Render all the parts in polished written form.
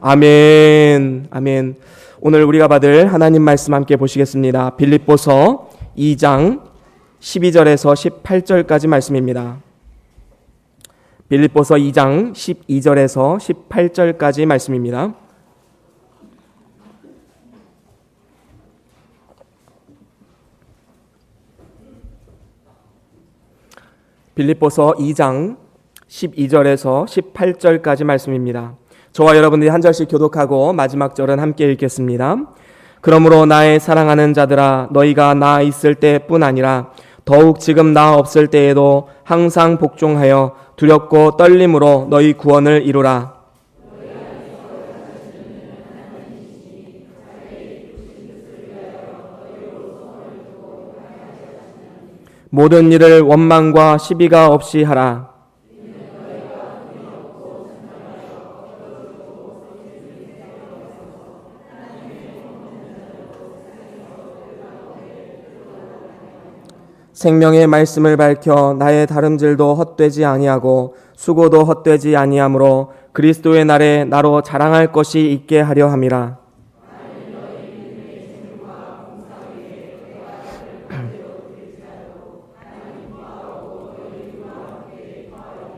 아멘. 아멘. 오늘 우리가 받을 하나님 말씀 함께 보시겠습니다. 빌립보서 2장 12절에서 18절까지 말씀입니다. 빌립보서 2장 12절에서 18절까지 말씀입니다. 빌립보서 2장 12절에서 18절까지 말씀입니다. 저와 여러분들이 한 절씩 교독하고 마지막 절은 함께 읽겠습니다. 그러므로 나의 사랑하는 자들아, 너희가 나 있을 때뿐 아니라 더욱 지금 나 없을 때에도 항상 복종하여 두렵고 떨림으로 너희 구원을 이루라. 모든 일을 원망과 시비가 없이 하라. 생명의 말씀을 밝혀 나의 다름질도 헛되지 아니하고 수고도 헛되지 아니하므로 그리스도의 날에 나로 자랑할 것이 있게 하려 함이라.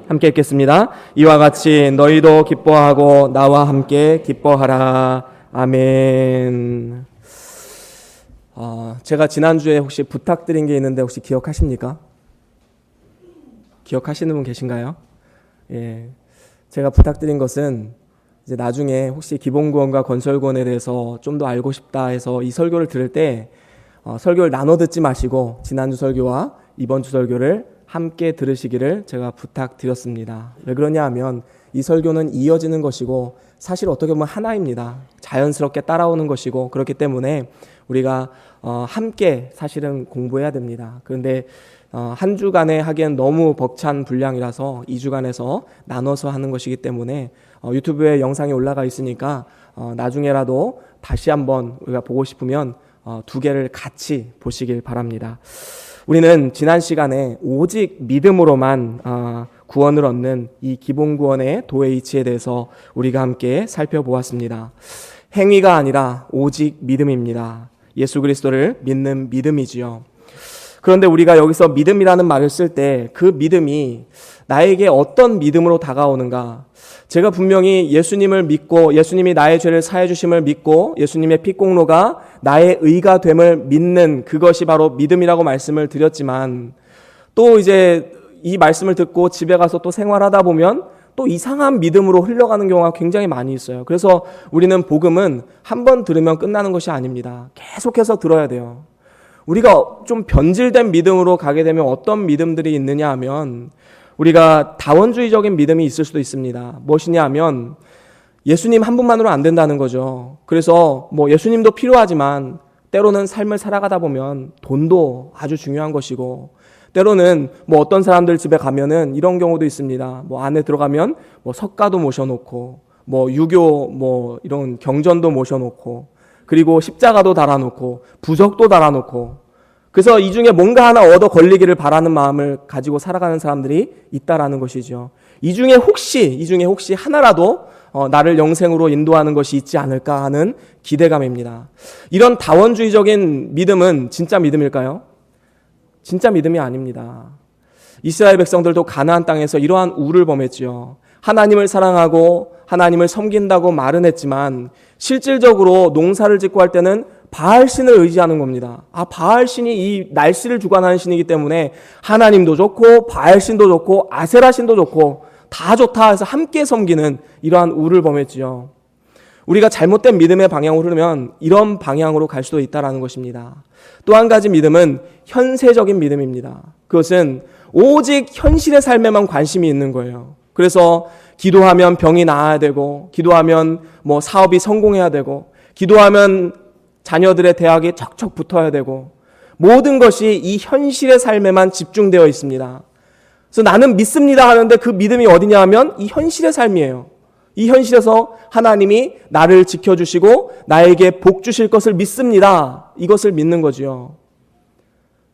함께 읽겠습니다. 이와 같이 너희도 기뻐하고 나와 함께 기뻐하라. 아멘. 제가 지난주에 혹시 부탁드린 게 있는데 혹시 기억하십니까? 기억하시는 분 계신가요? 예. 제가 부탁드린 것은 이제 나중에 혹시 기본구원과 건설구원에 대해서 좀 더 알고 싶다 해서 이 설교를 들을 때 설교를 나눠 듣지 마시고 지난주 설교와 이번 주 설교를 함께 들으시기를 제가 부탁드렸습니다. 왜 그러냐 하면 이 설교는 이어지는 것이고 사실 어떻게 보면 하나입니다. 자연스럽게 따라오는 것이고 그렇기 때문에 우리가 함께 사실은 공부해야 됩니다. 그런데 한 주간에 하기엔 너무 벅찬 분량이라서 2주간에서 나눠서 하는 것이기 때문에 유튜브에 영상이 올라가 있으니까 나중에라도 다시 한번 우리가 보고 싶으면 두 개를 같이 보시길 바랍니다. 우리는 지난 시간에 오직 믿음으로만 구원을 얻는 이 기본구원의 도회이치에 대해서 우리가 함께 살펴보았습니다. 행위가 아니라 오직 믿음입니다. 예수 그리스도를 믿는 믿음이지요. 그런데 우리가 여기서 믿음이라는 말을 쓸 때 그 믿음이 나에게 어떤 믿음으로 다가오는가? 제가 분명히 예수님을 믿고 예수님이 나의 죄를 사해 주심을 믿고 예수님의 피공로가 나의 의가 됨을 믿는 그것이 바로 믿음이라고 말씀을 드렸지만 또 이제 이 말씀을 듣고 집에 가서 또 생활하다 보면 또 이상한 믿음으로 흘러가는 경우가 굉장히 많이 있어요. 그래서 우리는 복음은 한 번 들으면 끝나는 것이 아닙니다. 계속해서 들어야 돼요. 우리가 좀 변질된 믿음으로 가게 되면 어떤 믿음들이 있느냐 하면 우리가 다원주의적인 믿음이 있을 수도 있습니다. 무엇이냐 하면 예수님 한 분만으로 안 된다는 거죠. 그래서 예수님도 필요하지만 때로는 삶을 살아가다 보면 돈도 아주 중요한 것이고 때로는 어떤 사람들 집에 가면은 이런 경우도 있습니다. 안에 들어가면 석가도 모셔놓고 유교 이런 경전도 모셔놓고 그리고 십자가도 달아놓고 부적도 달아놓고 그래서 이 중에 뭔가 하나 얻어 걸리기를 바라는 마음을 가지고 살아가는 사람들이 있다라는 것이죠. 이 중에 혹시 하나라도 나를 영생으로 인도하는 것이 있지 않을까 하는 기대감입니다. 이런 다원주의적인 믿음은 진짜 믿음일까요? 진짜 믿음이 아닙니다. 이스라엘 백성들도 가나안 땅에서 이러한 우를 범했지요. 하나님을 사랑하고 하나님을 섬긴다고 말은 했지만 실질적으로 농사를 짓고 할 때는 바알신을 의지하는 겁니다. 바알신이 이 날씨를 주관하는 신이기 때문에 하나님도 좋고 바알신도 좋고 아세라신도 좋고 다 좋다 해서 함께 섬기는 이러한 우를 범했지요. 우리가 잘못된 믿음의 방향으로 흐르면 이런 방향으로 갈 수도 있다는 것입니다. 또 한 가지 믿음은 현세적인 믿음입니다. 그것은 오직 현실의 삶에만 관심이 있는 거예요. 그래서 기도하면 병이 나아야 되고 기도하면 사업이 성공해야 되고 기도하면 자녀들의 대학에 척척 붙어야 되고 모든 것이 이 현실의 삶에만 집중되어 있습니다. 그래서 나는 믿습니다 하는데 그 믿음이 어디냐 하면 이 현실의 삶이에요. 이 현실에서 하나님이 나를 지켜주시고 나에게 복 주실 것을 믿습니다. 이것을 믿는 거지요.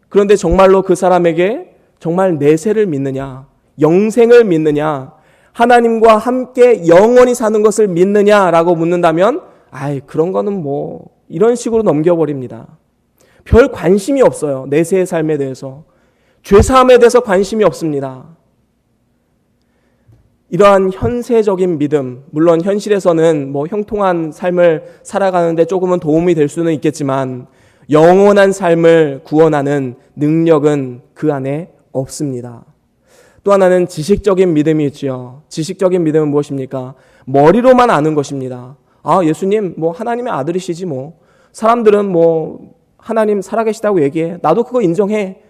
그런데 정말로 그 사람에게 정말 내세를 믿느냐, 영생을 믿느냐, 하나님과 함께 영원히 사는 것을 믿느냐라고 묻는다면 그런 거는 이런 식으로 넘겨버립니다. 별 관심이 없어요. 내세의 삶에 대해서. 죄사함에 대해서 관심이 없습니다. 이러한 현세적인 믿음, 물론 현실에서는 형통한 삶을 살아가는데 조금은 도움이 될 수는 있겠지만 영원한 삶을 구원하는 능력은 그 안에 없습니다. 또 하나는 지식적인 믿음이 있죠. 지식적인 믿음은 무엇입니까? 머리로만 아는 것입니다. 예수님 하나님의 아들이시지 사람들은 하나님 살아계시다고 얘기해. 나도 그거 인정해.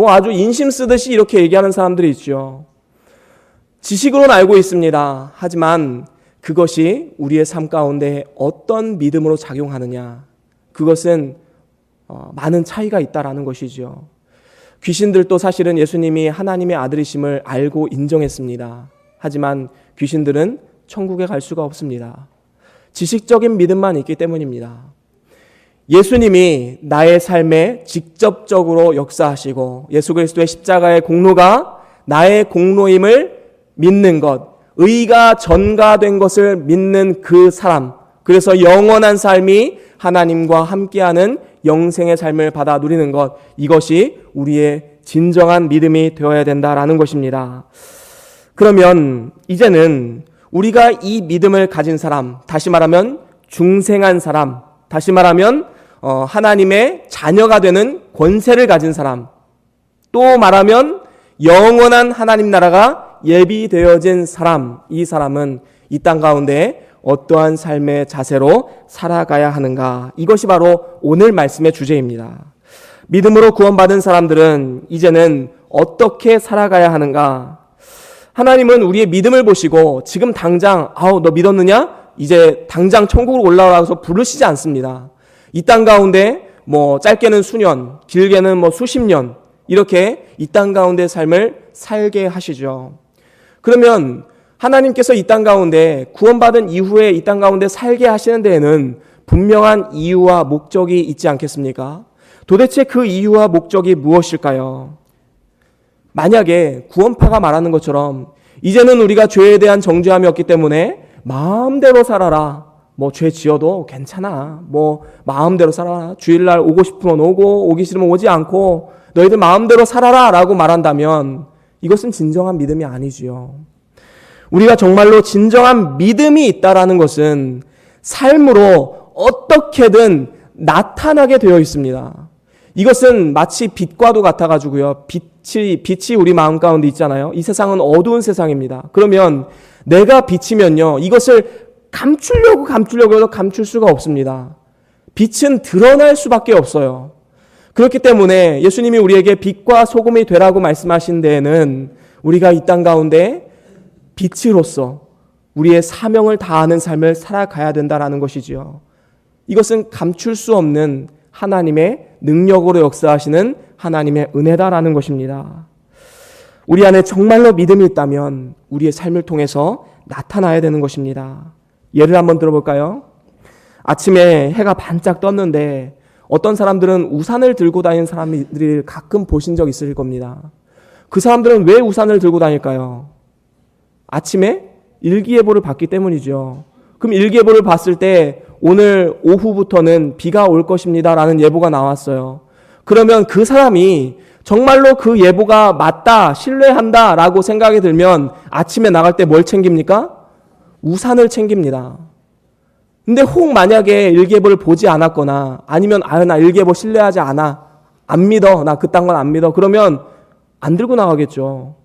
아주 인심 쓰듯이 이렇게 얘기하는 사람들이 있죠. 지식으로는 알고 있습니다. 하지만 그것이 우리의 삶 가운데 어떤 믿음으로 작용하느냐, 그것은 많은 차이가 있다라는 것이죠. 귀신들도 사실은 예수님이 하나님의 아들이심을 알고 인정했습니다. 하지만 귀신들은 천국에 갈 수가 없습니다. 지식적인 믿음만 있기 때문입니다. 예수님이 나의 삶에 직접적으로 역사하시고 예수 그리스도의 십자가의 공로가 나의 공로임을 믿는 것, 의가 전가된 것을 믿는 그 사람, 그래서 영원한 삶이 하나님과 함께하는 영생의 삶을 받아 누리는 것, 이것이 우리의 진정한 믿음이 되어야 된다라는 것입니다. 그러면 이제는 우리가 이 믿음을 가진 사람, 다시 말하면 중생한 사람, 다시 말하면 하나님의 자녀가 되는 권세를 가진 사람, 또 말하면 영원한 하나님 나라가 예비되어진 사람, 이 사람은 이 땅 가운데 어떠한 삶의 자세로 살아가야 하는가, 이것이 바로 오늘 말씀의 주제입니다. 믿음으로 구원받은 사람들은 이제는 어떻게 살아가야 하는가? 하나님은 우리의 믿음을 보시고 지금 당장 너 믿었느냐? 이제 당장 천국으로 올라와서 부르시지 않습니다. 이 땅 가운데 짧게는 수년, 길게는 수십 년, 이렇게 이 땅 가운데 삶을 살게 하시죠. 그러면 하나님께서 이 땅 가운데 구원받은 이후에 이 땅 가운데 살게 하시는 데에는 분명한 이유와 목적이 있지 않겠습니까? 도대체 그 이유와 목적이 무엇일까요? 만약에 구원파가 말하는 것처럼 이제는 우리가 죄에 대한 정죄함이 없기 때문에 마음대로 살아라, 죄 지어도 괜찮아, 마음대로 살아라, 주일날 오고 싶으면 오고 오기 싫으면 오지 않고 너희들 마음대로 살아라 라고 말한다면 이것은 진정한 믿음이 아니지요. 우리가 정말로 진정한 믿음이 있다라는 것은 삶으로 어떻게든 나타나게 되어 있습니다. 이것은 마치 빛과도 같아가지고요. 빛이 우리 마음 가운데 있잖아요. 이 세상은 어두운 세상입니다. 그러면 내가 빛이면요, 이것을 감추려고 해도 감출 수가 없습니다. 빛은 드러날 수밖에 없어요. 그렇기 때문에 예수님이 우리에게 빛과 소금이 되라고 말씀하신 데에는 우리가 이 땅 가운데 빛으로서 우리의 사명을 다하는 삶을 살아가야 된다라는 것이지요. 이것은 감출 수 없는 하나님의 능력으로 역사하시는 하나님의 은혜다라는 것입니다. 우리 안에 정말로 믿음이 있다면 우리의 삶을 통해서 나타나야 되는 것입니다. 예를 한번 들어볼까요? 아침에 해가 반짝 떴는데 어떤 사람들은 우산을 들고 다니는 사람들을 가끔 보신 적 있을 겁니다. 그 사람들은 왜 우산을 들고 다닐까요? 아침에 일기예보를 봤기 때문이죠. 그럼 일기예보를 봤을 때 오늘 오후부터는 비가 올 것입니다 라는 예보가 나왔어요. 그러면 그 사람이 정말로 그 예보가 맞다, 신뢰한다 라고 생각이 들면 아침에 나갈 때 뭘 챙깁니까? 우산을 챙깁니다. 근데 혹 만약에 일기예보를 보지 않았거나 아니면 나 일기예보 신뢰하지 않아, 안 믿어, 나 그딴 건 안 믿어, 그러면 안 들고 나가겠죠.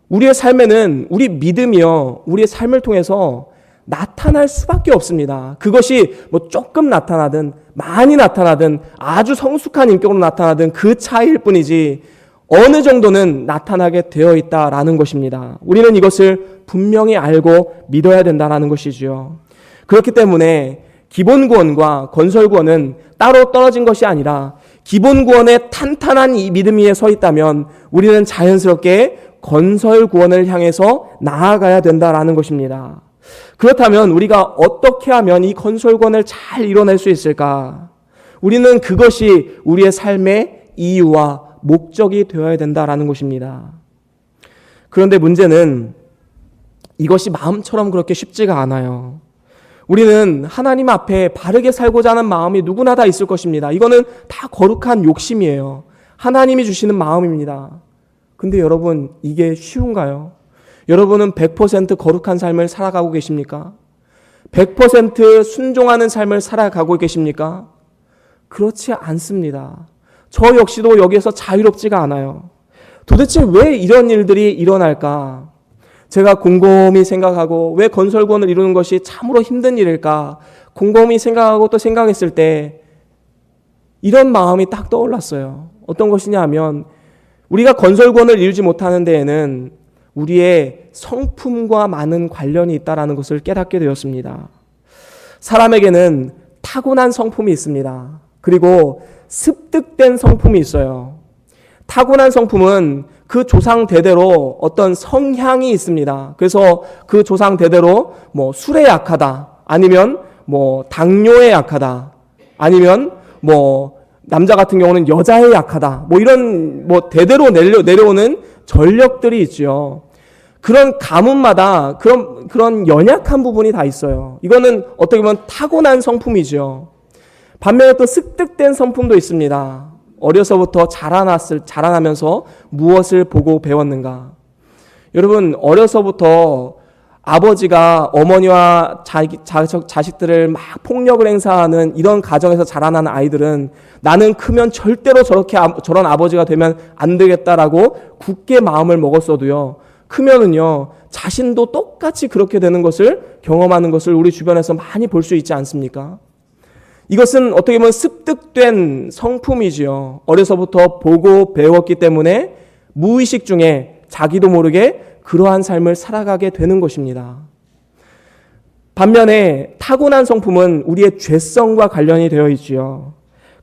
우리의 삶에는 우리 믿음이요, 우리의 삶을 통해서 나타날 수밖에 없습니다. 그것이 조금 나타나든 많이 나타나든 아주 성숙한 인격으로 나타나든 그 차이일 뿐이지 어느 정도는 나타나게 되어 있다라는 것입니다. 우리는 이것을 분명히 알고 믿어야 된다는 것이지요. 그렇기 때문에 기본구원과 건설구원은 따로 떨어진 것이 아니라 기본구원에 탄탄한 이 믿음 위에 서 있다면 우리는 자연스럽게 건설구원을 향해서 나아가야 된다라는 것입니다. 그렇다면 우리가 어떻게 하면 이 건설구원을 잘 이뤄낼 수 있을까? 우리는 그것이 우리의 삶의 이유와 목적이 되어야 된다라는 것입니다. 그런데 문제는 이것이 마음처럼 그렇게 쉽지가 않아요. 우리는 하나님 앞에 바르게 살고자 하는 마음이 누구나 다 있을 것입니다. 이거는 다 거룩한 욕심이에요. 하나님이 주시는 마음입니다. 근데 여러분, 이게 쉬운가요? 여러분은 100% 거룩한 삶을 살아가고 계십니까? 100% 순종하는 삶을 살아가고 계십니까? 그렇지 않습니다. 저 역시도 여기에서 자유롭지가 않아요. 도대체 왜 이런 일들이 일어날까? 제가 곰곰이 생각하고 왜 건설권을 이루는 것이 참으로 힘든 일일까? 곰곰이 생각하고 또 생각했을 때 이런 마음이 딱 떠올랐어요. 어떤 것이냐 하면 우리가 건설권을 이루지 못하는 데에는 우리의 성품과 많은 관련이 있다는 것을 깨닫게 되었습니다. 사람에게는 타고난 성품이 있습니다. 그리고 습득된 성품이 있어요. 타고난 성품은 그 조상 대대로 어떤 성향이 있습니다. 그래서 그 조상 대대로 술에 약하다, 아니면 당뇨에 약하다, 아니면 남자 같은 경우는 여자에 약하다, 이런 대대로 내려오는 전력들이 있죠. 그런 가문마다 그런 연약한 부분이 다 있어요. 이거는 어떻게 보면 타고난 성품이죠. 반면에 또 습득된 성품도 있습니다. 어려서부터 자라나면서 무엇을 보고 배웠는가? 여러분, 어려서부터 아버지가 어머니와 자식들을 막 폭력을 행사하는 이런 가정에서 자라나는 아이들은 나는 크면 절대로 저런 아버지가 되면 안 되겠다라고 굳게 마음을 먹었어도요, 크면은요, 자신도 똑같이 그렇게 되는 것을 경험하는 것을 우리 주변에서 많이 볼 수 있지 않습니까? 이것은 어떻게 보면 습득된 성품이지요. 어려서부터 보고 배웠기 때문에 무의식 중에 자기도 모르게 그러한 삶을 살아가게 되는 것입니다. 반면에 타고난 성품은 우리의 죄성과 관련이 되어 있지요.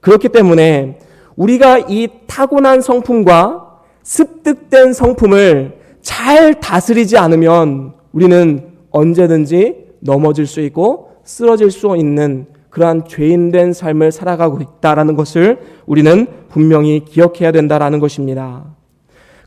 그렇기 때문에 우리가 이 타고난 성품과 습득된 성품을 잘 다스리지 않으면 우리는 언제든지 넘어질 수 있고 쓰러질 수 있는 그러한 죄인된 삶을 살아가고 있다는 것을 우리는 분명히 기억해야 된다는 것입니다.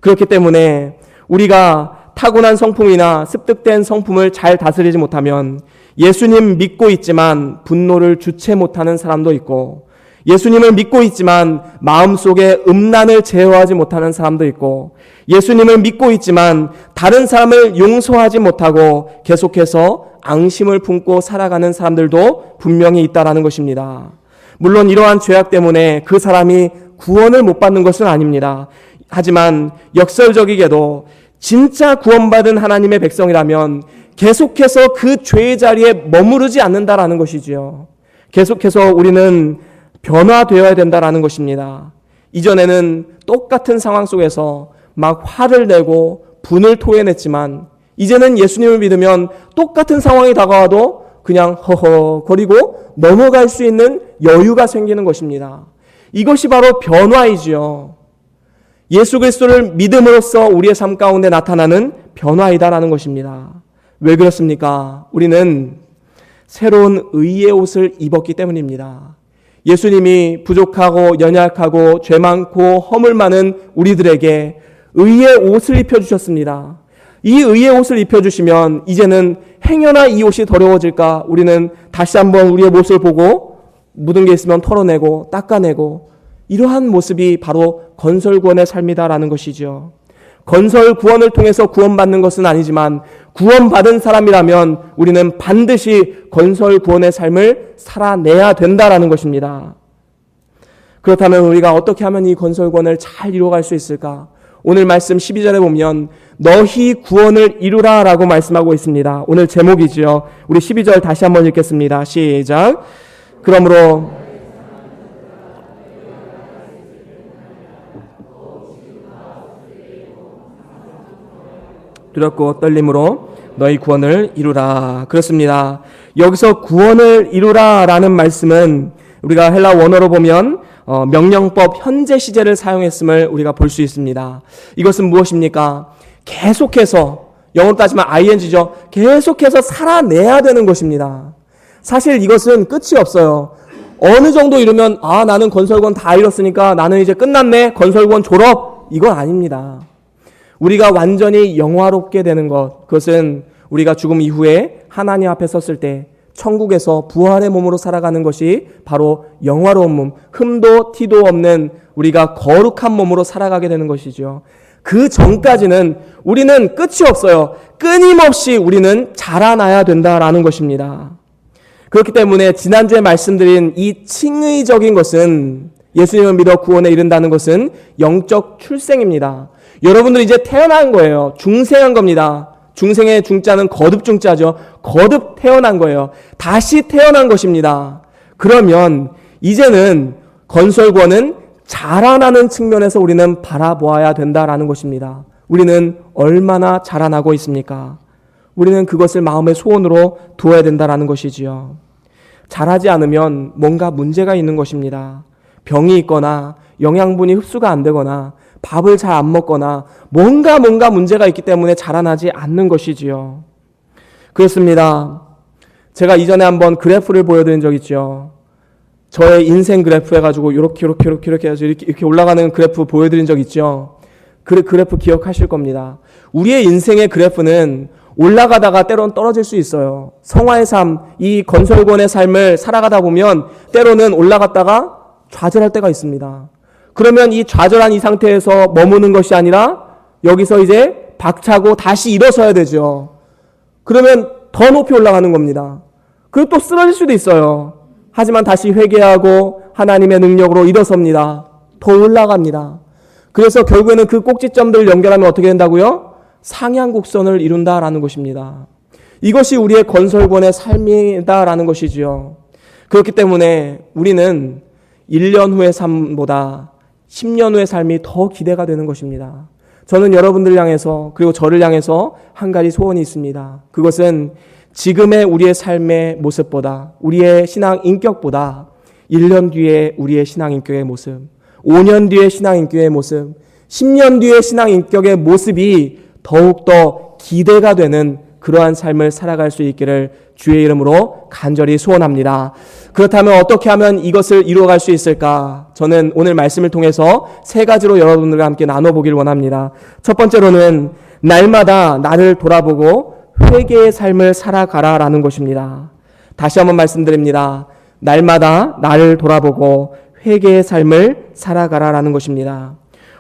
그렇기 때문에 우리가 타고난 성품이나 습득된 성품을 잘 다스리지 못하면 예수님 믿고 있지만 분노를 주체 못하는 사람도 있고, 예수님을 믿고 있지만 마음속에 음란을 제어하지 못하는 사람도 있고, 예수님을 믿고 있지만 다른 사람을 용서하지 못하고 계속해서 앙심을 품고 살아가는 사람들도 분명히 있다라는 것입니다. 물론 이러한 죄악 때문에 그 사람이 구원을 못 받는 것은 아닙니다. 하지만 역설적이게도 진짜 구원받은 하나님의 백성이라면 계속해서 그 죄의 자리에 머무르지 않는다라는 것이지요. 계속해서 우리는 변화되어야 된다라는 것입니다. 이전에는 똑같은 상황 속에서 막 화를 내고 분을 토해냈지만 이제는 예수님을 믿으면 똑같은 상황이 다가와도 그냥 허허거리고 넘어갈 수 있는 여유가 생기는 것입니다. 이것이 바로 변화이지요. 예수 그리스도를 믿음으로써 우리의 삶 가운데 나타나는 변화이다라는 것입니다. 왜 그렇습니까? 우리는 새로운 의의 옷을 입었기 때문입니다. 예수님이 부족하고 연약하고 죄 많고 허물 많은 우리들에게 의의 옷을 입혀주셨습니다. 이 의의 옷을 입혀주시면 이제는 행여나 이 옷이 더러워질까 우리는 다시 한번 우리의 모습을 보고 묻은 게 있으면 털어내고 닦아내고, 이러한 모습이 바로 건설구원의 삶이다라는 것이죠. 건설 구원을 통해서 구원받는 것은 아니지만 구원받은 사람이라면 우리는 반드시 건설 구원의 삶을 살아내야 된다라는 것입니다. 그렇다면 우리가 어떻게 하면 이 건설 구원을 잘 이루어갈 수 있을까? 오늘 말씀 12절에 보면 너희 구원을 이루라 라고 말씀하고 있습니다. 오늘 제목이지요. 우리 12절 다시 한번 읽겠습니다. 시작. 그러므로 두렵고 떨림으로 너희 구원을 이루라. 그렇습니다. 여기서 구원을 이루라 라는 말씀은 우리가 헬라 원어로 보면 명령법 현재 시제를 사용했음을 우리가 볼 수 있습니다. 이것은 무엇입니까? 계속해서, 영어로 따지면 ing죠. 계속해서 살아내야 되는 것입니다. 사실 이것은 끝이 없어요. 어느 정도 이루면 나는 건설권 다 이뤘으니까 나는 이제 끝났네, 건설권 졸업, 이건 아닙니다. 우리가 완전히 영화롭게 되는 것, 그것은 우리가 죽음 이후에 하나님 앞에 섰을 때 천국에서 부활의 몸으로 살아가는 것이 바로 영화로운 몸, 흠도 티도 없는 우리가 거룩한 몸으로 살아가게 되는 것이죠. 그 전까지는 우리는 끝이 없어요. 끊임없이 우리는 자라나야 된다라는 것입니다. 그렇기 때문에 지난주에 말씀드린 이 칭의적인 것은, 예수님을 믿어 구원에 이른다는 것은 영적 출생입니다. 여러분들 이제 태어난 거예요. 중생한 겁니다. 중생의 중자는 거듭 중자죠. 거듭 태어난 거예요. 다시 태어난 것입니다. 그러면 이제는 건설구원은 자라나는 측면에서 우리는 바라보아야 된다라는 것입니다. 우리는 얼마나 자라나고 있습니까? 우리는 그것을 마음의 소원으로 두어야 된다라는 것이지요. 자라지 않으면 뭔가 문제가 있는 것입니다. 병이 있거나 영양분이 흡수가 안 되거나 밥을 잘 안 먹거나 뭔가 문제가 있기 때문에 자라나지 않는 것이지요. 그렇습니다. 제가 이전에 한번 그래프를 보여드린 적 있죠. 저의 인생 그래프 해가지고 이렇게 해서 이렇게 올라가는 그래프 보여드린 적 있죠. 그 그래프 기억하실 겁니다. 우리의 인생의 그래프는 올라가다가 때로는 떨어질 수 있어요. 성화의 삶, 이 건설권의 삶을 살아가다 보면 때로는 올라갔다가 좌절할 때가 있습니다. 그러면 이 좌절한 이 상태에서 머무는 것이 아니라 여기서 이제 박차고 다시 일어서야 되죠. 그러면 더 높이 올라가는 겁니다. 그리고 또 쓰러질 수도 있어요. 하지만 다시 회개하고 하나님의 능력으로 일어섭니다. 더 올라갑니다. 그래서 결국에는 그 꼭지점들을 연결하면 어떻게 된다고요? 상향곡선을 이룬다라는 것입니다. 이것이 우리의 건설권의 삶이다라는 것이지요. 그렇기 때문에 우리는 1년 후의 삶보다 10년 후의 삶이 더 기대가 되는 것입니다. 저는 여러분들 향해서, 그리고 저를 향해서 한 가지 소원이 있습니다. 그것은 지금의 우리의 삶의 모습보다, 우리의 신앙 인격보다 1년 뒤에 우리의 신앙 인격의 모습, 5년 뒤의 신앙 인격의 모습, 10년 뒤의 신앙 인격의 모습이 더욱더 기대가 되는 그러한 삶을 살아갈 수 있기를 주의 이름으로 간절히 소원합니다. 그렇다면 어떻게 하면 이것을 이루어갈 수 있을까? 저는 오늘 말씀을 통해서 3가지로 여러분들과 함께 나눠보길 원합니다. 첫 번째로는 날마다 나를 돌아보고 회개의 삶을 살아가라라는 것입니다. 다시 한번 말씀드립니다. 날마다 나를 돌아보고 회개의 삶을 살아가라라는 것입니다.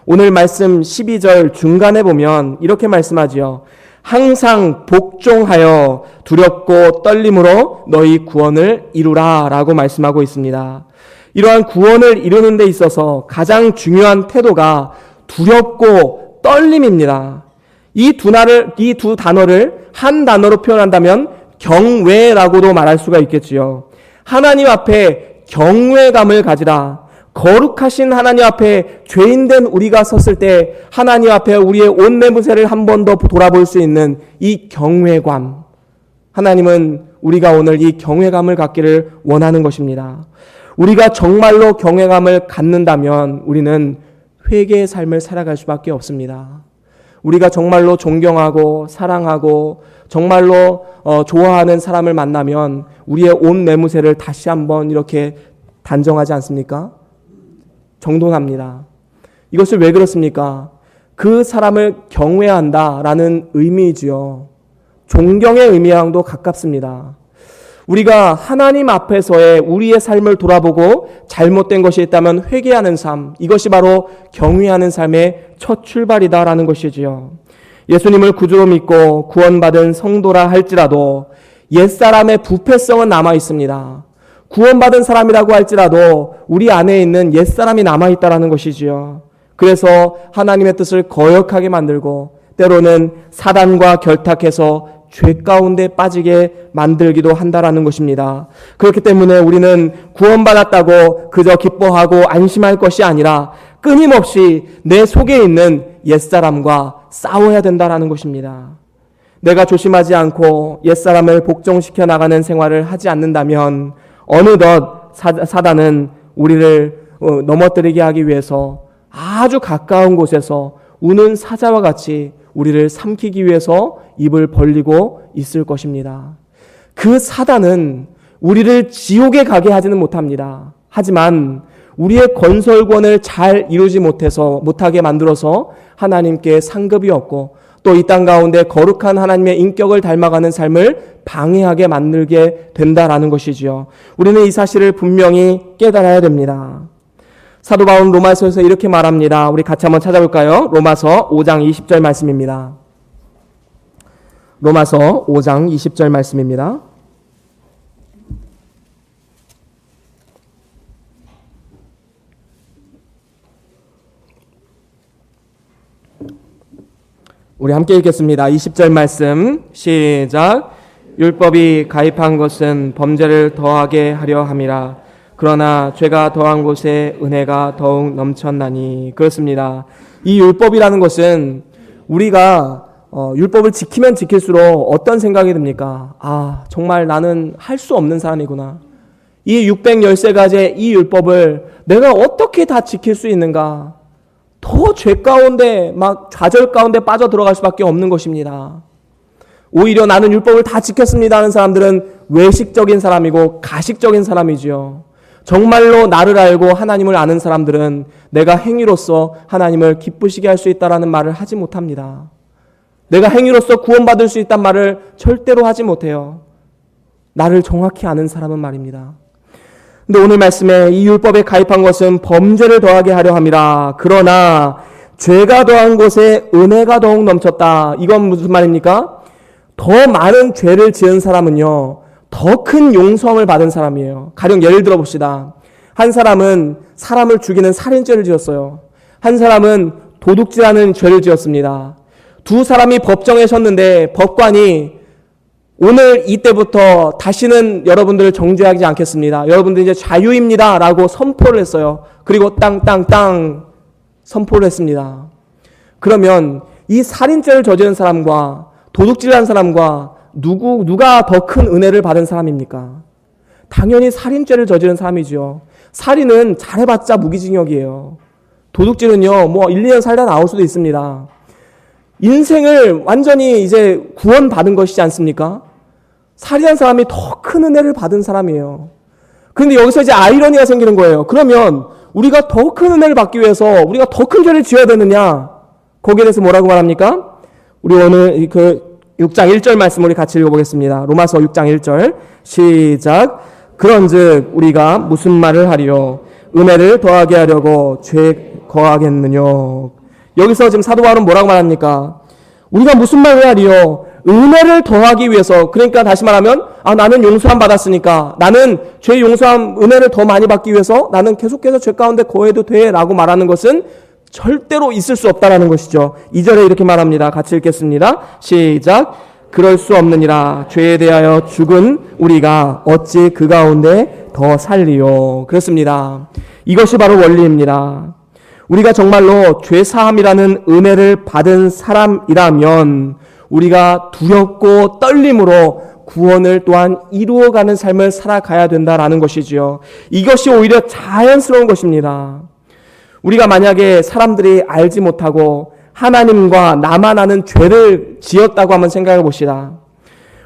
오늘 말씀 12절 중간에 보면 이렇게 말씀하지요. 항상 복종하여 두렵고 떨림으로 너희 구원을 이루라 라고 말씀하고 있습니다. 이러한 구원을 이루는 데 있어서 가장 중요한 태도가 두렵고 떨림입니다. 이 두 단어를 한 단어로 표현한다면 경외라고도 말할 수가 있겠지요. 하나님 앞에 경외감을 가지라. 거룩하신 하나님 앞에 죄인된 우리가 섰을 때 하나님 앞에 우리의 온 매무새를 한 번 더 돌아볼 수 있는 이 경외감. 하나님은 우리가 오늘 이 경외감을 갖기를 원하는 것입니다. 우리가 정말로 경외감을 갖는다면 우리는 회개의 삶을 살아갈 수밖에 없습니다. 우리가 정말로 존경하고 사랑하고 정말로 좋아하는 사람을 만나면 우리의 온 매무새를 다시 한번 이렇게 단정하지 않습니까? 정돈합니다. 이것을 왜 그렇습니까? 그 사람을 경외한다라는 의미이지요. 존경의 의미랑도 가깝습니다. 우리가 하나님 앞에서의 우리의 삶을 돌아보고 잘못된 것이 있다면 회개하는 삶, 이것이 바로 경외하는 삶의 첫 출발이다라는 것이지요. 예수님을 구주로 믿고 구원받은 성도라 할지라도 옛사람의 부패성은 남아 있습니다. 구원받은 사람이라고 할지라도 우리 안에 있는 옛사람이 남아있다라는 것이지요. 그래서 하나님의 뜻을 거역하게 만들고 때로는 사단과 결탁해서 죄 가운데 빠지게 만들기도 한다라는 것입니다. 그렇기 때문에 우리는 구원받았다고 그저 기뻐하고 안심할 것이 아니라 끊임없이 내 속에 있는 옛사람과 싸워야 된다라는 것입니다. 내가 조심하지 않고 옛사람을 복종시켜 나가는 생활을 하지 않는다면 어느덧 사단은 우리를 넘어뜨리게 하기 위해서 아주 가까운 곳에서 우는 사자와 같이 우리를 삼키기 위해서 입을 벌리고 있을 것입니다. 그 사단은 우리를 지옥에 가게 하지는 못합니다. 하지만 우리의 건설권을 잘 이루지 못하게 만들어서 하나님께 상급이 없고 또 이 땅 가운데 거룩한 하나님의 인격을 닮아가는 삶을 방해하게 만들게 된다라는 것이지요. 우리는 이 사실을 분명히 깨달아야 됩니다. 사도 바울은 로마서에서 이렇게 말합니다. 우리 같이 한번 찾아볼까요? 로마서 5장 20절 말씀입니다. 로마서 5장 20절 말씀입니다. 우리 함께 읽겠습니다. 20절 말씀 시작. 율법이 가입한 것은 범죄를 더하게 하려 함이라. 그러나 죄가 더한 곳에 은혜가 더욱 넘쳤나니. 그렇습니다. 이 율법이라는 것은 우리가 율법을 지키면 지킬수록 어떤 생각이 듭니까? 아, 정말 나는 할 수 없는 사람이구나. 이 613가지의 이 율법을 내가 어떻게 다 지킬 수 있는가? 더 죄 가운데 막 좌절 가운데 빠져 들어갈 수밖에 없는 것입니다. 오히려 나는 율법을 다 지켰습니다 하는 사람들은 외식적인 사람이고 가식적인 사람이지요. 정말로 나를 알고 하나님을 아는 사람들은 내가 행위로서 하나님을 기쁘시게 할 수 있다라는 말을 하지 못합니다. 내가 행위로서 구원받을 수 있다는 말을 절대로 하지 못해요. 나를 정확히 아는 사람은 말입니다. 근데 오늘 말씀에 이 율법에 가입한 것은 범죄를 더하게 하려 함이라. 그러나 죄가 더한 곳에 은혜가 더욱 넘쳤다. 이건 무슨 말입니까? 더 많은 죄를 지은 사람은요, 더 큰 용서함을 받은 사람이에요. 가령 예를 들어 봅시다. 한 사람은 사람을 죽이는 살인죄를 지었어요. 한 사람은 도둑질하는 죄를 지었습니다. 두 사람이 법정에 섰는데 법관이 오늘 이때부터 다시는 여러분들을 정죄하지 않겠습니다. 여러분들 이제 자유입니다 라고 선포를 했어요. 그리고 땅땅땅 선포를 했습니다. 그러면 이 살인죄를 저지른 사람과 도둑질한 사람과 누가 더 큰 은혜를 받은 사람입니까? 당연히 살인죄를 저지른 사람이죠. 살인은 잘해봤자 무기징역이에요. 도둑질은요, 뭐 1, 2년 살다 나올 수도 있습니다. 인생을 완전히 이제 구원받은 것이지 않습니까? 살인한 사람이 더 큰 은혜를 받은 사람이에요. 그런데 여기서 이제 아이러니가 생기는 거예요. 그러면 우리가 더 큰 은혜를 받기 위해서 우리가 더 큰 죄를 지어야 되느냐? 거기에 대해서 뭐라고 말합니까? 우리 오늘 그 6장 1절 말씀 우리 같이 읽어보겠습니다. 로마서 6장 1절 시작. 그런즉 우리가 무슨 말을 하리요? 은혜를 더하게 하려고 죄 거하겠느냐? 여기서 지금 사도 바울은 뭐라고 말합니까? 우리가 무슨 말을 하리요? 은혜를 더하기 위해서. 그러니까 다시 말하면 나는 용서함 받았으니까 나는 죄 용서함 은혜를 더 많이 받기 위해서 나는 계속해서 죄 가운데 거해도 돼 라고 말하는 것은 절대로 있을 수 없다라는 것이죠. 2절에 이렇게 말합니다. 같이 읽겠습니다. 시작. 그럴 수 없느니라. 죄에 대하여 죽은 우리가 어찌 그 가운데 더 살리요. 그렇습니다. 이것이 바로 원리입니다. 우리가 정말로 죄사함이라는 은혜를 받은 사람이라면 우리가 두렵고 떨림으로 구원을 또한 이루어가는 삶을 살아가야 된다라는 것이지요. 이것이 오히려 자연스러운 것입니다. 우리가 만약에 사람들이 알지 못하고 하나님과 나만 아는 죄를 지었다고 한번 생각해 봅시다.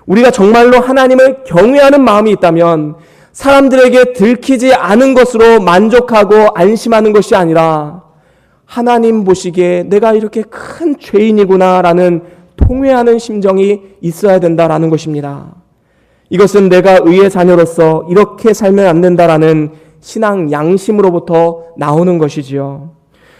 우리가 정말로 하나님을 경외하는 마음이 있다면 사람들에게 들키지 않은 것으로 만족하고 안심하는 것이 아니라 하나님 보시기에 내가 이렇게 큰 죄인이구나라는 통회하는 심정이 있어야 된다라는 것입니다. 이것은 내가 의의 자녀로서 이렇게 살면 안 된다라는 신앙 양심으로부터 나오는 것이지요.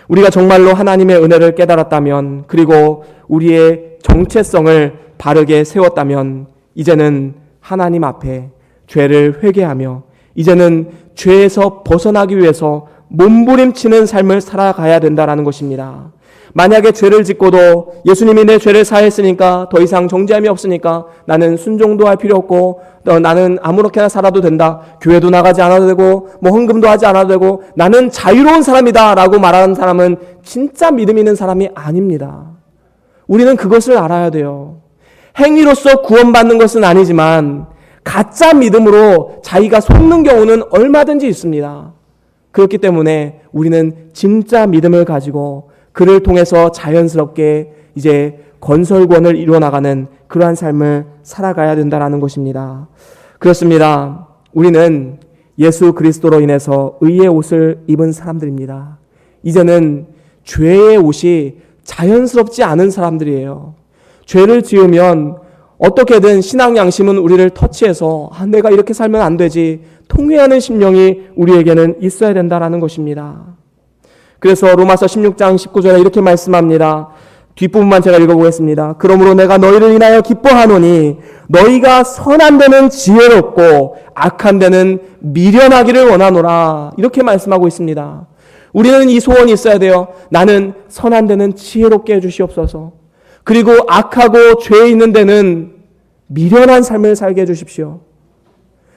우리가 정말로 하나님의 은혜를 깨달았다면, 그리고 우리의 정체성을 바르게 세웠다면 이제는 하나님 앞에 죄를 회개하며 이제는 죄에서 벗어나기 위해서 몸부림치는 삶을 살아가야 된다라는 것입니다. 만약에 죄를 짓고도 예수님이 내 죄를 사했으니까 더 이상 정죄함이 없으니까 나는 순종도 할 필요 없고 나는 아무렇게나 살아도 된다. 교회도 나가지 않아도 되고 뭐 헌금도 하지 않아도 되고 나는 자유로운 사람이다 라고 말하는 사람은 진짜 믿음 있는 사람이 아닙니다. 우리는 그것을 알아야 돼요. 행위로서 구원받는 것은 아니지만 가짜 믿음으로 자기가 속는 경우는 얼마든지 있습니다. 그렇기 때문에 우리는 진짜 믿음을 가지고 그를 통해서 자연스럽게 이제 건설권을 이루어나가는 그러한 삶을 살아가야 된다는 것입니다. 그렇습니다. 우리는 예수 그리스도로 인해서 의의 옷을 입은 사람들입니다. 이제는 죄의 옷이 자연스럽지 않은 사람들이에요. 죄를 지으면 어떻게든 신앙 양심은 우리를 터치해서 내가 이렇게 살면 안 되지, 통회하는 심령이 우리에게는 있어야 된다라는 것입니다. 그래서 로마서 16장 19절에 이렇게 말씀합니다. 뒷부분만 제가 읽어보겠습니다. 그러므로 내가 너희를 인하여 기뻐하노니 너희가 선한 데는 지혜롭고 악한 데는 미련하기를 원하노라. 이렇게 말씀하고 있습니다. 우리는 이 소원이 있어야 돼요. 나는 선한 데는 지혜롭게 해주시옵소서. 그리고 악하고 죄 있는 데는 미련한 삶을 살게 해주십시오.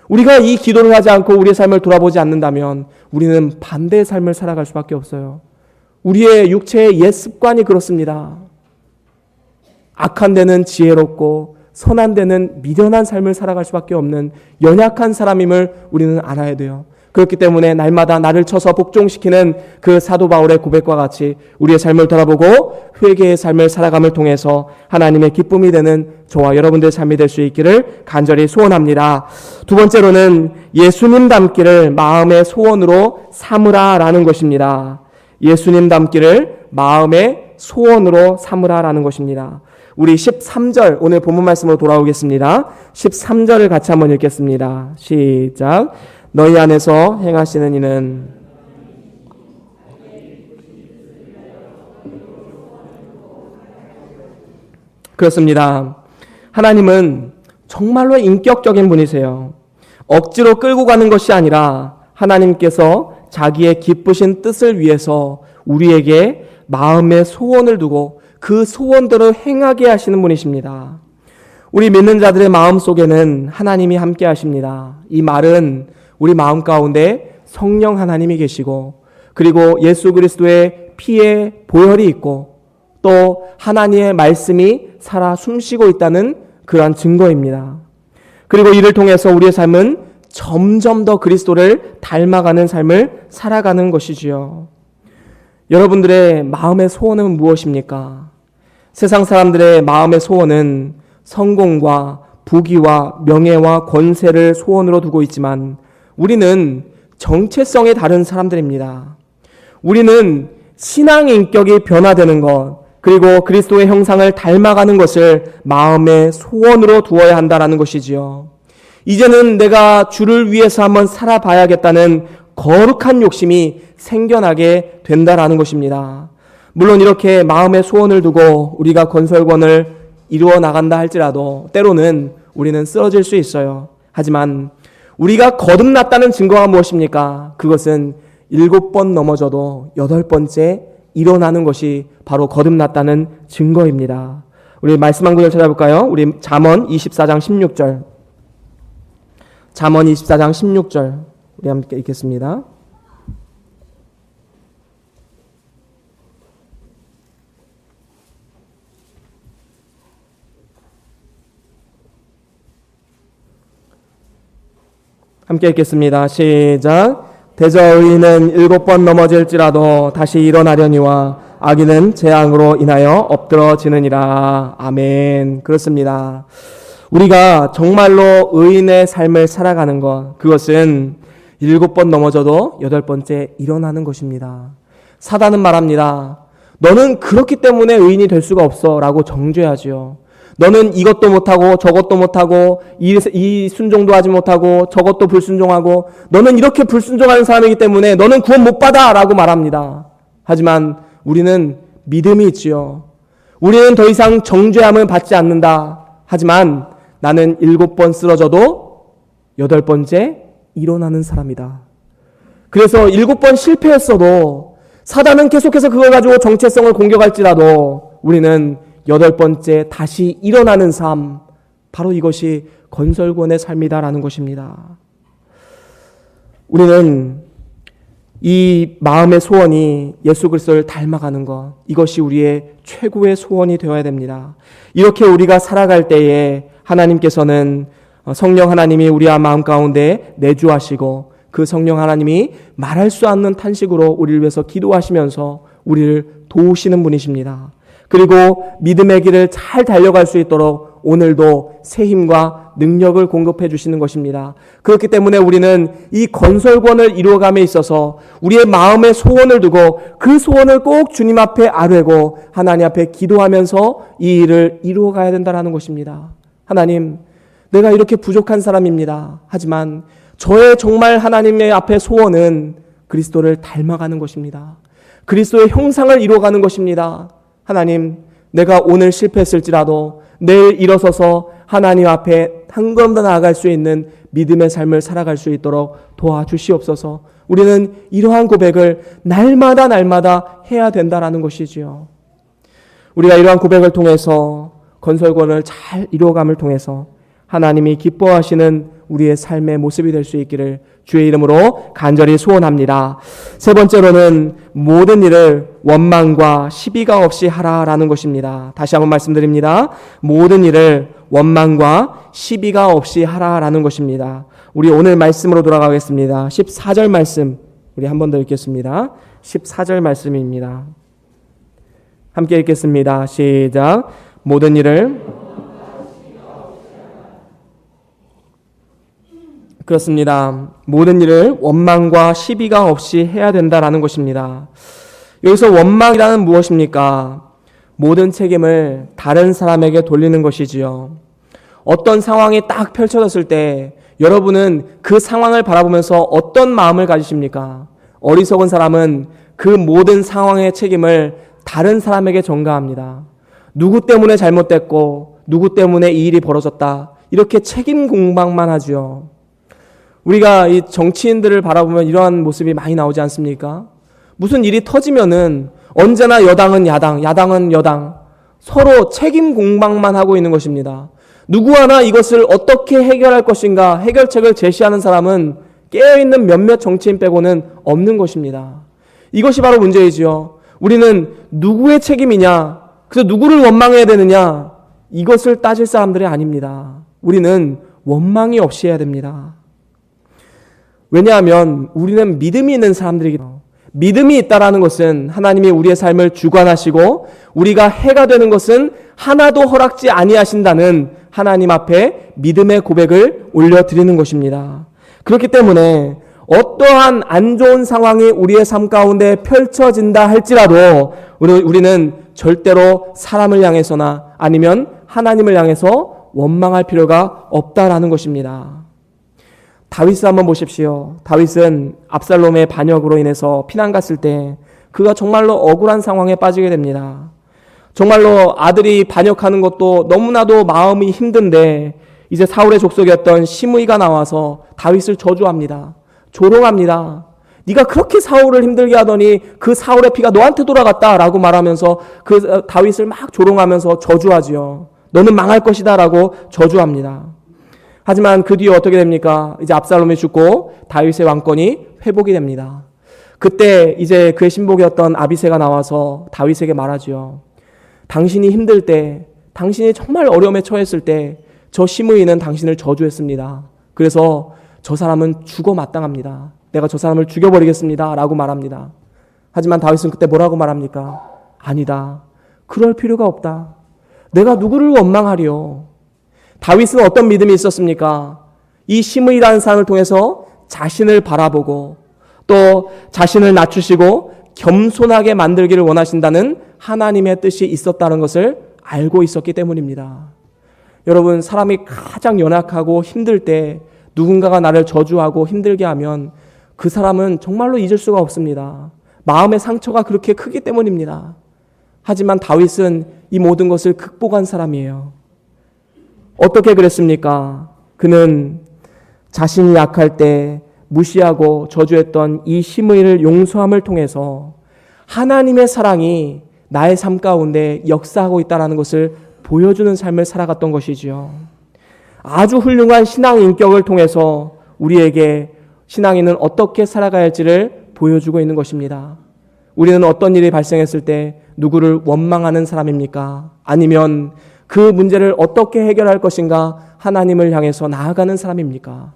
우리가 이 기도를 하지 않고 우리의 삶을 돌아보지 않는다면 우리는 반대의 삶을 살아갈 수밖에 없어요. 우리의 육체의 옛 습관이 그렇습니다. 악한 데는 지혜롭고 선한 데는 미련한 삶을 살아갈 수밖에 없는 연약한 사람임을 우리는 알아야 돼요. 그렇기 때문에 날마다 나를 쳐서 복종시키는 그 사도 바울의 고백과 같이 우리의 삶을 돌아보고 회개의 삶을 살아감을 통해서 하나님의 기쁨이 되는 저와 여러분들의 삶이 될 수 있기를 간절히 소원합니다. 두 번째로는 예수님 닮기를 마음의 소원으로 삼으라라는 것입니다. 예수님 닮기를 마음의 소원으로 삼으라라는 것입니다. 우리 13절 오늘 본문 말씀으로 돌아오겠습니다. 13절을 같이 한번 읽겠습니다. 시작. 너희 안에서 행하시는 이는 그렇습니다. 하나님은 정말로 인격적인 분이세요. 억지로 끌고 가는 것이 아니라 하나님께서 자기의 기쁘신 뜻을 위해서 우리에게 마음의 소원을 두고 그 소원대로 행하게 하시는 분이십니다. 우리 믿는 자들의 마음 속에는 하나님이 함께 하십니다. 이 말은 우리 마음 가운데 성령 하나님이 계시고 그리고 예수 그리스도의 피에 보혈이 있고 또 하나님의 말씀이 살아 숨쉬고 있다는 그러한 증거입니다. 그리고 이를 통해서 우리의 삶은 점점 더 그리스도를 닮아가는 삶을 살아가는 것이지요. 여러분들의 마음의 소원은 무엇입니까? 세상 사람들의 마음의 소원은 성공과 부귀와 명예와 권세를 소원으로 두고 있지만 우리는 정체성이 다른 사람들입니다. 우리는 신앙 인격이 변화되는 것, 그리고 그리스도의 형상을 닮아가는 것을 마음의 소원으로 두어야 한다는 것이지요. 이제는 내가 주를 위해서 한번 살아봐야겠다는 거룩한 욕심이 생겨나게 된다는 것입니다. 물론 이렇게 마음의 소원을 두고 우리가 건설권을 이루어 나간다 할지라도 때로는 우리는 쓰러질 수 있어요. 하지만 우리가 거듭났다는 증거가 무엇입니까? 그것은 7번 넘어져도 8번째 일어나는 것이 바로 거듭났다는 증거입니다. 우리 말씀 한 구절 찾아볼까요? 우리 잠언 24장 16절. 잠언 24장 16절. 우리 함께 읽겠습니다. 함께 읽겠습니다. 시작. 대저 의인은 7번 넘어질지라도 다시 일어나려니와 악인은 재앙으로 인하여 엎드러지느니라. 아멘. 그렇습니다. 우리가 정말로 의인의 삶을 살아가는 것, 그것은 7번 넘어져도 8번째 일어나는 것입니다. 사단은 말합니다. 너는 그렇기 때문에 의인이 될 수가 없어 라고 정죄하지요. 너는 이것도 못하고 저것도 못하고 이 순종도 하지 못하고 저것도 불순종하고 너는 이렇게 불순종하는 사람이기 때문에 너는 구원 못 받아 라고 말합니다. 하지만 우리는 믿음이 있지요. 우리는 더 이상 정죄함을 받지 않는다. 하지만 나는 7번 쓰러져도 8번째 일어나는 사람이다. 그래서 7번 실패했어도 사단은 계속해서 그걸 가지고 정체성을 공격할지라도 우리는 8번째 다시 일어나는 삶, 바로 이것이 건설권의 삶이다라는 것입니다. 우리는 이 마음의 소원이 예수 그리스도를 닮아가는 것, 이것이 우리의 최고의 소원이 되어야 됩니다. 이렇게 우리가 살아갈 때에 하나님께서는 성령 하나님이 우리와 마음 가운데 내주하시고 그 성령 하나님이 말할 수 없는 탄식으로 우리를 위해서 기도하시면서 우리를 도우시는 분이십니다. 그리고 믿음의 길을 잘 달려갈 수 있도록 오늘도 새 힘과 능력을 공급해 주시는 것입니다. 그렇기 때문에 우리는 이 건설권을 이루어감에 있어서 우리의 마음의 소원을 두고 그 소원을 꼭 주님 앞에 아뢰고 하나님 앞에 기도하면서 이 일을 이루어가야 된다는 것입니다. 하나님, 내가 이렇게 부족한 사람입니다. 하지만 저의 정말 하나님의 앞에 소원은 그리스도를 닮아가는 것입니다. 그리스도의 형상을 이루어가는 것입니다. 하나님, 내가 오늘 실패했을지라도 내일 일어서서 하나님 앞에 한 걸음 더 나아갈 수 있는 믿음의 삶을 살아갈 수 있도록 도와주시옵소서. 우리는 이러한 고백을 날마다 해야 된다는 것이지요. 우리가 이러한 고백을 통해서 건설권을 잘 이루어감을 통해서 하나님이 기뻐하시는 우리의 삶의 모습이 될 수 있기를 주의 이름으로 간절히 소원합니다. 세 번째로는 모든 일을 원망과 시비가 없이 하라라는 것입니다. 다시 한번 말씀드립니다. 모든 일을 원망과 시비가 없이 하라라는 것입니다. 우리 오늘 말씀으로 돌아가겠습니다. 14절 말씀 우리 한 번 더 읽겠습니다. 14절 말씀입니다. 함께 읽겠습니다. 시작. 모든 일을 그렇습니다. 모든 일을 원망과 시비가 없이 해야 된다라는 것입니다. 여기서 원망이라는 무엇입니까? 모든 책임을 다른 사람에게 돌리는 것이지요. 어떤 상황이 딱 펼쳐졌을 때 여러분은 그 상황을 바라보면서 어떤 마음을 가지십니까? 어리석은 사람은 그 모든 상황의 책임을 다른 사람에게 전가합니다. 누구 때문에 잘못됐고 누구 때문에 이 일이 벌어졌다. 이렇게 책임 공방만 하죠. 우리가 이 정치인들을 바라보면 이러한 모습이 많이 나오지 않습니까? 무슨 일이 터지면은 언제나 여당은 야당, 야당은 여당, 서로 책임 공방만 하고 있는 것입니다. 누구 하나 이것을 어떻게 해결할 것인가 해결책을 제시하는 사람은 깨어있는 몇몇 정치인 빼고는 없는 것입니다. 이것이 바로 문제이지요. 우리는 누구의 책임이냐, 그래서 누구를 원망해야 되느냐, 이것을 따질 사람들이 아닙니다. 우리는 원망이 없이 해야 됩니다. 왜냐하면 우리는 믿음이 있는 사람들이기 때문에 믿음이 있다라는 것은 하나님이 우리의 삶을 주관하시고 우리가 해가 되는 것은 하나도 허락지 아니하신다는 하나님 앞에 믿음의 고백을 올려드리는 것입니다. 그렇기 때문에 어떠한 안 좋은 상황이 우리의 삶 가운데 펼쳐진다 할지라도 우리는 절대로 사람을 향해서나 아니면 하나님을 향해서 원망할 필요가 없다라는 것입니다. 다윗을 한번 보십시오. 다윗은 압살롬의 반역으로 인해서 피난 갔을 때 그가 정말로 억울한 상황에 빠지게 됩니다. 정말로 아들이 반역하는 것도 너무나도 마음이 힘든데 이제 사울의 족속이었던 시므이가 나와서 다윗을 저주합니다. 조롱합니다. 네가 그렇게 사울을 힘들게 하더니 그 사울의 피가 너한테 돌아갔다라고 말하면서 그 다윗을 막 조롱하면서 저주하지요. 너는 망할 것이다 라고 저주합니다. 하지만 그 뒤에 어떻게 됩니까? 이제 압살롬이 죽고 다윗의 왕권이 회복이 됩니다. 그때 이제 그의 신복이었던 아비새가 나와서 다윗에게 말하지요. 당신이 힘들 때, 당신이 정말 어려움에 처했을 때 저 시므이는 당신을 저주했습니다. 그래서 저 사람은 죽어 마땅합니다. 내가 저 사람을 죽여버리겠습니다. 라고 말합니다. 하지만 다윗은 그때 뭐라고 말합니까? 아니다. 그럴 필요가 없다. 내가 누구를 원망하리요? 다윗은 어떤 믿음이 있었습니까? 이 시므이라는 사람을 통해서 자신을 바라보고 또 자신을 낮추시고 겸손하게 만들기를 원하신다는 하나님의 뜻이 있었다는 것을 알고 있었기 때문입니다. 여러분, 사람이 가장 연약하고 힘들 때 누군가가 나를 저주하고 힘들게 하면 그 사람은 정말로 잊을 수가 없습니다. 마음의 상처가 그렇게 크기 때문입니다. 하지만 다윗은 이 모든 것을 극복한 사람이에요. 어떻게 그랬습니까? 그는 자신이 약할 때 무시하고 저주했던 이 시므이를 용서함을 통해서 하나님의 사랑이 나의 삶 가운데 역사하고 있다는 것을 보여주는 삶을 살아갔던 것이지요. 아주 훌륭한 신앙 인격을 통해서 우리에게 신앙인은 어떻게 살아가야 할지를 보여주고 있는 것입니다. 우리는 어떤 일이 발생했을 때 누구를 원망하는 사람입니까? 아니면 그 문제를 어떻게 해결할 것인가 하나님을 향해서 나아가는 사람입니까?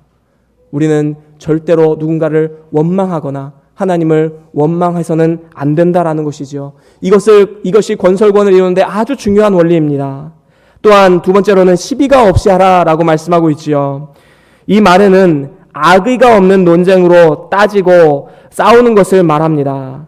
우리는 절대로 누군가를 원망하거나 하나님을 원망해서는 안 된다라는 것이죠. 이것이 건설권을 이루는데 아주 중요한 원리입니다. 또한 두 번째로는 시비가 없이 하라라고 말씀하고 있지요. 이 말에는 악의가 없는 논쟁으로 따지고 싸우는 것을 말합니다.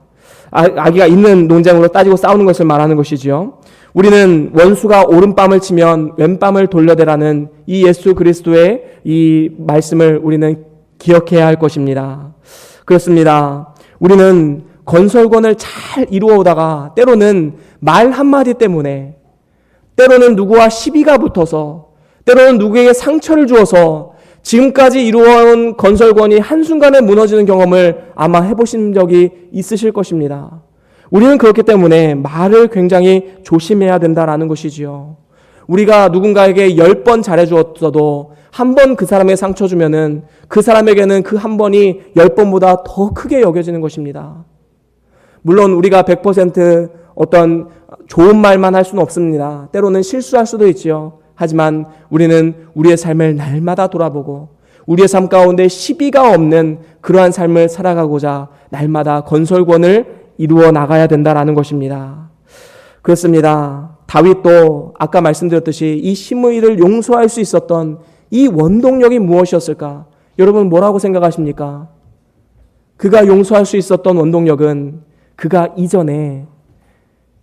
악의가 있는 논쟁으로 따지고 싸우는 것을 말하는 것이지요. 우리는 원수가 오른밤을 치면 왼밤을 돌려대라는 이 예수 그리스도의 이 말씀을 우리는 기억해야 할 것입니다. 그렇습니다. 우리는 건설권을 잘 이루어오다가 때로는 말 한마디 때문에, 때로는 누구와 시비가 붙어서, 때로는 누구에게 상처를 주어서 지금까지 이루어온 건설권이 한순간에 무너지는 경험을 아마 해보신 적이 있으실 것입니다. 우리는 그렇기 때문에 말을 굉장히 조심해야 된다라는 것이지요. 우리가 누군가에게 10번 잘해주었어도 한 번 그 사람에게 상처 주면은 그 사람에게는 그 한 번이 10번보다 더 크게 여겨지는 것입니다. 물론 우리가 100% 어떤 좋은 말만 할 수는 없습니다. 때로는 실수할 수도 있지요. 하지만 우리는 우리의 삶을 날마다 돌아보고 우리의 삶 가운데 시비가 없는 그러한 삶을 살아가고자 날마다 건설권을 이루어 나가야 된다라는 것입니다. 그렇습니다. 다윗도 아까 말씀드렸듯이 이 시므이를 용서할 수 있었던 이 원동력이 무엇이었을까? 여러분 뭐라고 생각하십니까? 그가 용서할 수 있었던 원동력은 그가 이전에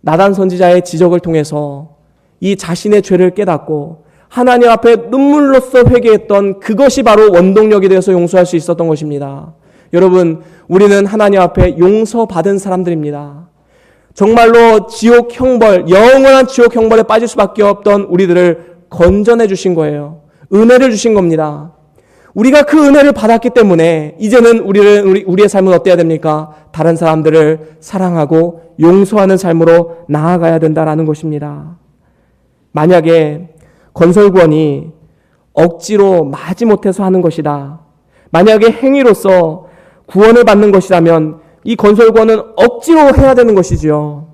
나단 선지자의 지적을 통해서 이 자신의 죄를 깨닫고 하나님 앞에 눈물로써 회개했던 그것이 바로 원동력이 되어서 용서할 수 있었던 것입니다. 여러분, 우리는 하나님 앞에 용서받은 사람들입니다. 정말로 지옥 형벌, 영원한 지옥 형벌에 빠질 수밖에 없던 우리들을 건져내 주신 거예요. 은혜를 주신 겁니다. 우리가 그 은혜를 받았기 때문에 이제는 우리의 삶은 어때야 됩니까? 다른 사람들을 사랑하고 용서하는 삶으로 나아가야 된다라는 것입니다. 만약에 건설권이 억지로 마지못해서 하는 것이다. 만약에 행위로서 구원을 받는 것이라면 이 건설권은 억지로 해야 되는 것이지요.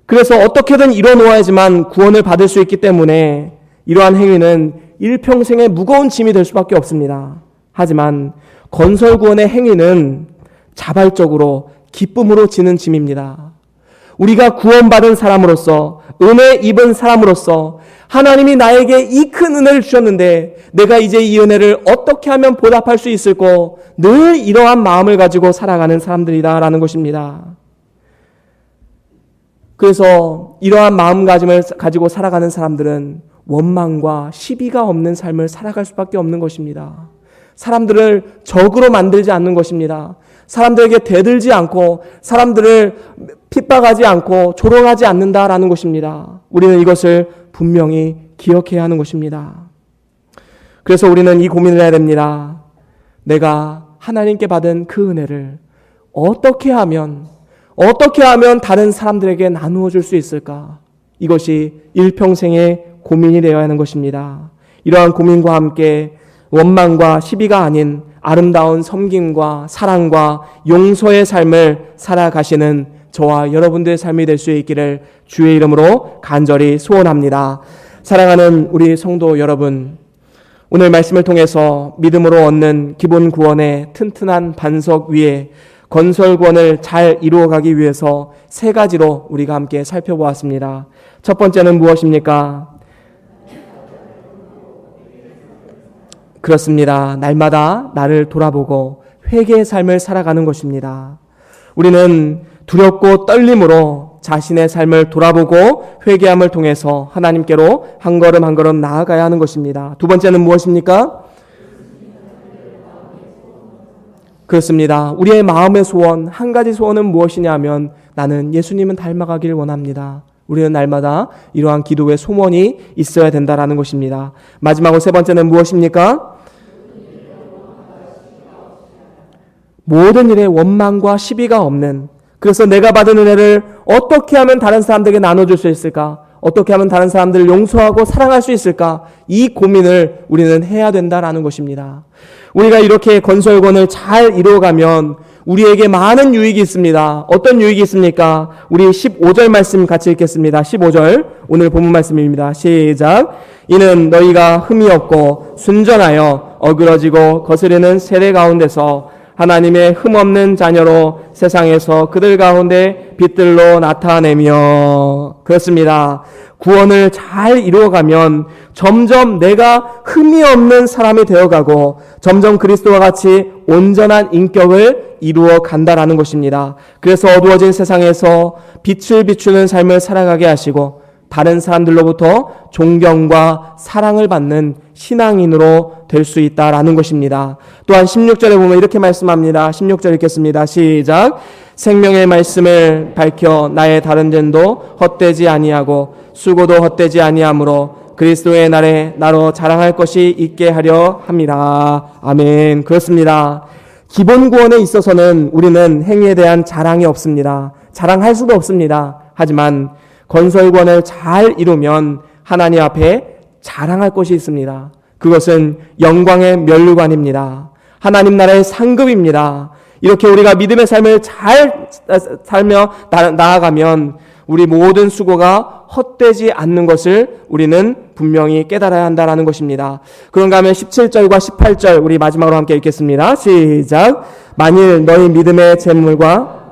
그래서 어떻게든 이뤄놓아야지만 구원을 받을 수 있기 때문에 이러한 행위는 일평생의 무거운 짐이 될 수밖에 없습니다. 하지만 건설구원의 행위는 자발적으로 기쁨으로 지는 짐입니다. 우리가 구원받은 사람으로서, 은혜 입은 사람으로서 하나님이 나에게 이 큰 은혜를 주셨는데 내가 이제 이 은혜를 어떻게 하면 보답할 수 있을까? 늘 이러한 마음을 가지고 살아가는 사람들이다라는 것입니다. 그래서 이러한 마음가짐을 가지고 살아가는 사람들은 원망과 시비가 없는 삶을 살아갈 수밖에 없는 것입니다. 사람들을 적으로 만들지 않는 것입니다. 사람들에게 대들지 않고 사람들을 핍박하지 않고 조롱하지 않는다라는 것입니다. 우리는 이것을 분명히 기억해야 하는 것입니다. 그래서 우리는 이 고민을 해야 됩니다. 내가 하나님께 받은 그 은혜를 어떻게 하면 다른 사람들에게 나누어 줄 수 있을까? 이것이 일평생의 고민이 되어야 하는 것입니다. 이러한 고민과 함께 원망과 시비가 아닌 아름다운 섬김과 사랑과 용서의 삶을 살아가시는 저와 여러분들의 삶이 될 수 있기를 주의 이름으로 간절히 소원합니다. 사랑하는 우리 성도 여러분, 오늘 말씀을 통해서 믿음으로 얻는 기본 구원의 튼튼한 반석 위에 건설권을 잘 이루어가기 위해서 세 가지로 우리가 함께 살펴보았습니다. 첫 번째는 무엇입니까? 그렇습니다. 날마다 나를 돌아보고 회개의 삶을 살아가는 것입니다. 우리는 두렵고 떨림으로 자신의 삶을 돌아보고 회개함을 통해서 하나님께로 한 걸음 한 걸음 나아가야 하는 것입니다. 두 번째는 무엇입니까? 그렇습니다. 우리의 마음의 소원, 한 가지 소원은 무엇이냐 하면 나는 예수님은 닮아가길 원합니다. 우리는 날마다 이러한 기도의 소원이 있어야 된다라는 것입니다. 마지막으로 세 번째는 무엇입니까? 모든 일에 원망과 시비가 없는, 그래서 내가 받은 은혜를 어떻게 하면 다른 사람들에게 나눠줄 수 있을까? 어떻게 하면 다른 사람들을 용서하고 사랑할 수 있을까? 이 고민을 우리는 해야 된다라는 것입니다. 우리가 이렇게 건설권을 잘 이루어가면 우리에게 많은 유익이 있습니다. 어떤 유익이 있습니까? 우리 15절 말씀 같이 읽겠습니다. 15절 오늘 본문 말씀입니다. 시작. 이는 너희가 흠이 없고 순전하여 어그러지고 거스르는 세대 가운데서 하나님의 흠없는 자녀로 세상에서 그들 가운데 빛들로 나타내며. 그렇습니다. 구원을 잘 이루어가면 점점 내가 흠이 없는 사람이 되어가고 점점 그리스도와 같이 온전한 인격을 이루어 간다라는 것입니다. 그래서 어두워진 세상에서 빛을 비추는 삶을 살아가게 하시고 다른 사람들로부터 존경과 사랑을 받는 신앙인으로 될 수 있다라는 것입니다. 또한 16절에 보면 이렇게 말씀합니다. 16절 읽겠습니다. 시작. 생명의 말씀을 밝혀 나의 다른 됨도 헛되지 아니하고 수고도 헛되지 아니하므로 그리스도의 날에 나로 자랑할 것이 있게 하려 함이라. 아멘. 그렇습니다. 기본 구원에 있어서는 우리는 행위에 대한 자랑이 없습니다. 자랑할 수도 없습니다. 하지만 건설권을 잘 이루면 하나님 앞에 자랑할 것이 있습니다. 그것은 영광의 면류관입니다. 하나님 나라의 상급입니다. 이렇게 우리가 믿음의 삶을 잘 살며 나아가면 우리 모든 수고가 헛되지 않는 것을 우리는 분명히 깨달아야 한다는 것입니다. 그런가 하면 17절과 18절 우리 마지막으로 함께 읽겠습니다. 시작. 만일 너희 믿음의 재물과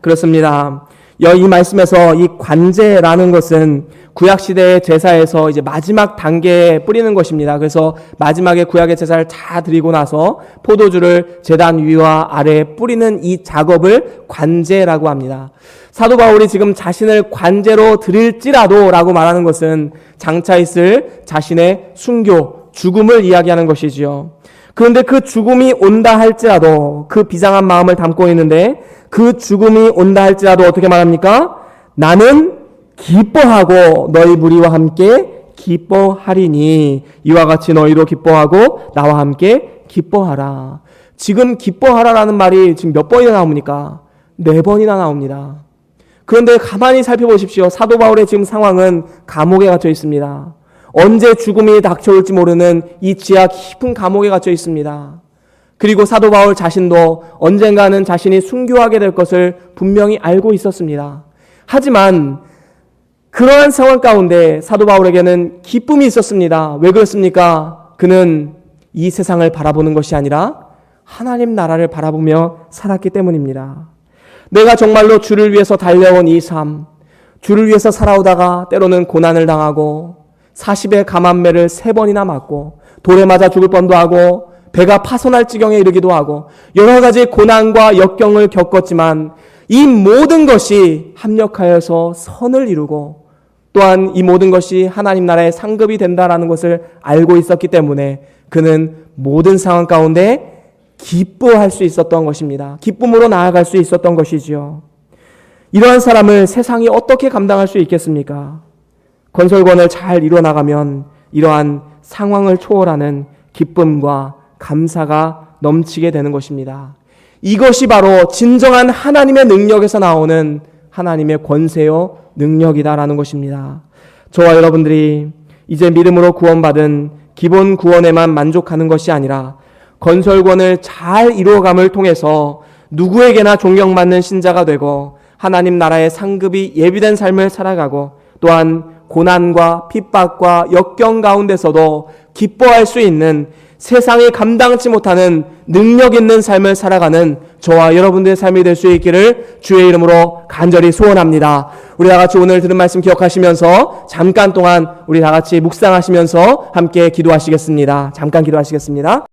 그렇습니다. 이 말씀에서 이 관제라는 것은 구약시대의 제사에서 이제 마지막 단계에 뿌리는 것입니다. 그래서 마지막에 구약의 제사를 다 드리고 나서 포도주를 제단 위와 아래에 뿌리는 이 작업을 관제라고 합니다. 사도 바울이 지금 자신을 관제로 드릴지라도 라고 말하는 것은 장차 있을 자신의 순교, 죽음을 이야기하는 것이지요. 그런데 그 죽음이 온다 할지라도 그 비장한 마음을 담고 있는데 그 죽음이 온다 할지라도 어떻게 말합니까? 나는 기뻐하고 너희 무리와 함께 기뻐하리니 이와 같이 너희도 기뻐하고 나와 함께 기뻐하라. 지금 기뻐하라라는 말이 지금 몇 번이나 나옵니까? 4번이나 나옵니다. 그런데 가만히 살펴보십시오. 사도 바울의 지금 상황은 감옥에 갇혀 있습니다. 언제 죽음이 닥쳐올지 모르는 이 지하 깊은 감옥에 갇혀 있습니다. 그리고 사도 바울 자신도 언젠가는 자신이 순교하게 될 것을 분명히 알고 있었습니다. 하지만 그러한 상황 가운데 사도 바울에게는 기쁨이 있었습니다. 왜 그렇습니까? 그는 이 세상을 바라보는 것이 아니라 하나님 나라를 바라보며 살았기 때문입니다. 내가 정말로 주를 위해서 달려온 이 삶, 주를 위해서 살아오다가 때로는 고난을 당하고 40의 감암매를 3번이나 맞고 돌에 맞아 죽을 뻔도 하고 배가 파손할 지경에 이르기도 하고 여러 가지 고난과 역경을 겪었지만 이 모든 것이 합력하여서 선을 이루고 또한 이 모든 것이 하나님 나라의 상급이 된다라는 것을 알고 있었기 때문에 그는 모든 상황 가운데 기뻐할 수 있었던 것입니다. 기쁨으로 나아갈 수 있었던 것이지요. 이러한 사람을 세상이 어떻게 감당할 수 있겠습니까? 건설권을 잘 이뤄나가면 이러한 상황을 초월하는 기쁨과 감사가 넘치게 되는 것입니다. 이것이 바로 진정한 하나님의 능력에서 나오는 하나님의 권세요 능력이다라는 것입니다. 저와 여러분들이 이제 믿음으로 구원받은 기본 구원에만 만족하는 것이 아니라 건설권을 잘 이루어감을 통해서 누구에게나 존경받는 신자가 되고 하나님 나라의 상급이 예비된 삶을 살아가고 또한 고난과 핍박과 역경 가운데서도 기뻐할 수 있는 세상이 감당치 못하는 능력 있는 삶을 살아가는 저와 여러분들의 삶이 될 수 있기를 주의 이름으로 간절히 소원합니다. 우리 다 같이 오늘 들은 말씀 기억하시면서 잠깐 동안 우리 다 같이 묵상하시면서 함께 기도하시겠습니다. 잠깐 기도하시겠습니다.